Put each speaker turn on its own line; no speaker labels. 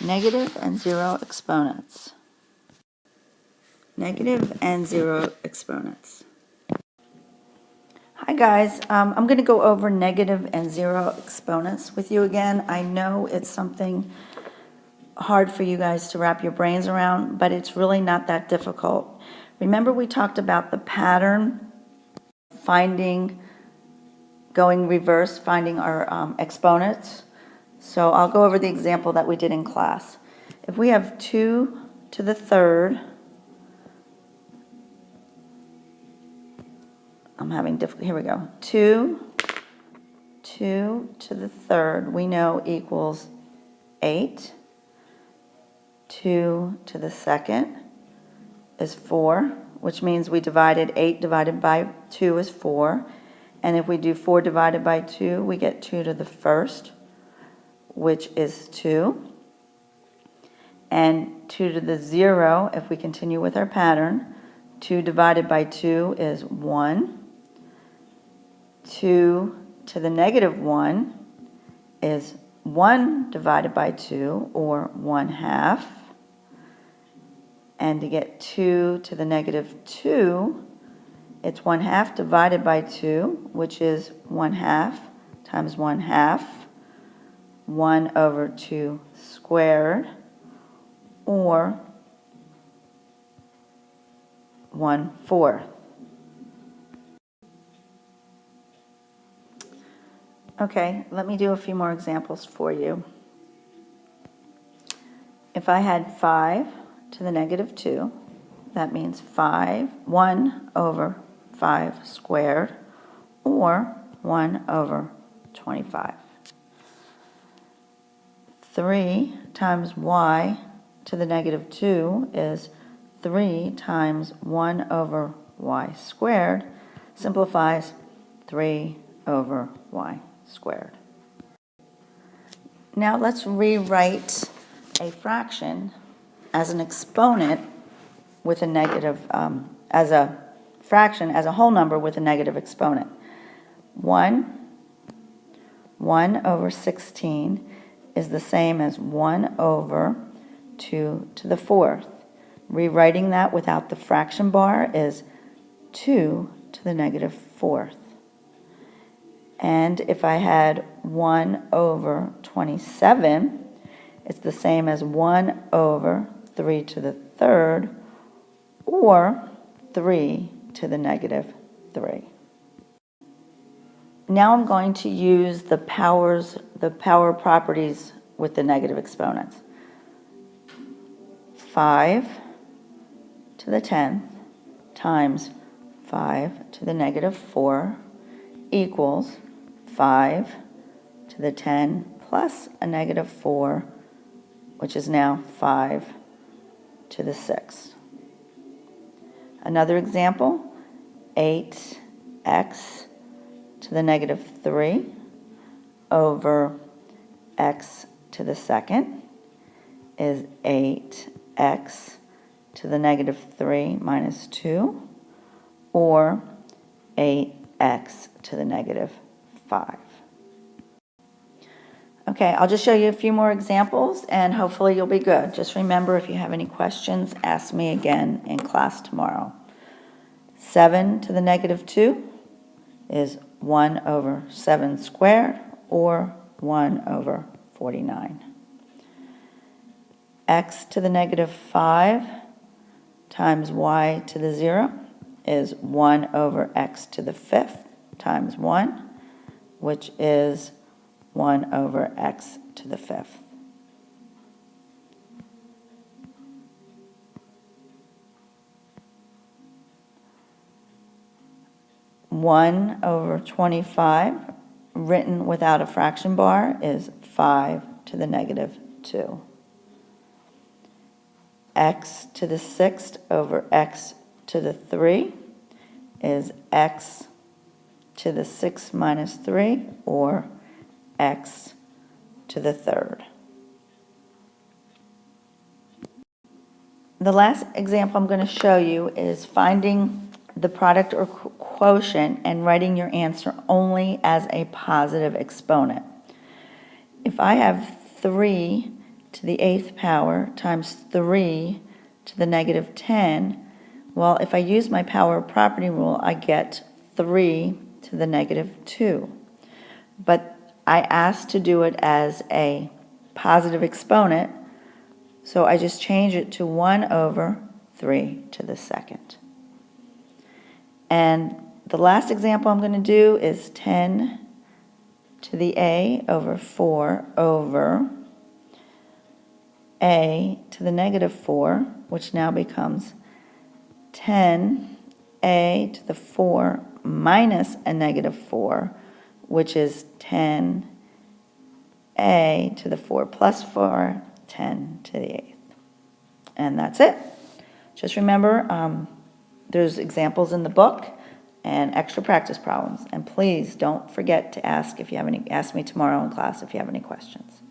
Negative and zero exponents. Negative and zero exponents. Hi guys, I'm going to go over negative and zero exponents with you again. I know it's something hard for you guys to wrap your brains around, but it's really not that difficult. Remember we talked about the pattern, going reverse, finding our exponents. So I'll go over the example that we did in class. If we have 2 to the third, I'm having difficulty, here we go. 2 to the third, we know equals 8. 2 to the second is 4, which means we divided 8 divided by 2 is 4. And if we do 4 divided by 2, we get 2 to the first, which is 2. And 2 to the 0, if we continue with our pattern, 2 divided by 2 is 1. 2 to the negative 1 is 1 divided by 2, or 1/2. And to get 2 to the negative 2, it's 1/2 divided by 2, which is 1/2 times 1/2, 1 over 2 squared, or 1/4. Okay, let me do a few more examples for you. If I had 5 to the negative 2, that means 1 over 5 squared, or 1 over 25. 3 times y to the negative 2 is 3 times 1 over y squared, simplifies 3 over y squared. Now let's rewrite a fraction as an exponent with a negative, as a fraction, as a whole number with a negative exponent. 1 over 16 is the same as 1 over 2 to the fourth. Rewriting that without the fraction bar is 2 to the negative fourth. And if I had 1 over 27, it's the same as 1 over 3 to the third, or 3 to the negative 3. Now I'm going to use the power properties with the negative exponents. 5 to the 10th times 5 to the negative 4 equals 5 to the 10 plus a negative 4, which is now 5 to the 6th. Another example, 8x to the negative 3 over x to the second is 8x to the negative 3 minus 2, or 8x to the negative 5. Okay, I'll just show you a few more examples and hopefully you'll be good. Just remember, if you have any questions, ask me again in class tomorrow. 7 to the negative 2 is 1 over 7 squared, or 1 over 49. X to the negative 5 times y to the 0 is 1 over x to the fifth times 1, which is 1 over x to the fifth. One over 25, written without a fraction bar, is 5 to the negative 2. X to the sixth over x to the 3 is x to the 6 minus 3, or x to the third. The last example I'm going to show you is finding the product or quotient and writing your answer only as a positive exponent. If I have 3 to the 8th power times 3 to the negative 10. Well, if I use my power of property rule, I get 3 to the negative 2. But I asked to do it as a positive exponent, so I just change it to 1 over 3 to the second. And the last example I'm going to do is 10 to the a over 4 over a to the negative 4, which now becomes 10a to the 4 minus a negative 4, which is 10a to the 4 plus 4, 10 to the 8th. And that's it. Just remember, there's examples in the book and extra practice problems. And please don't forget to ask me tomorrow in class if you have any questions.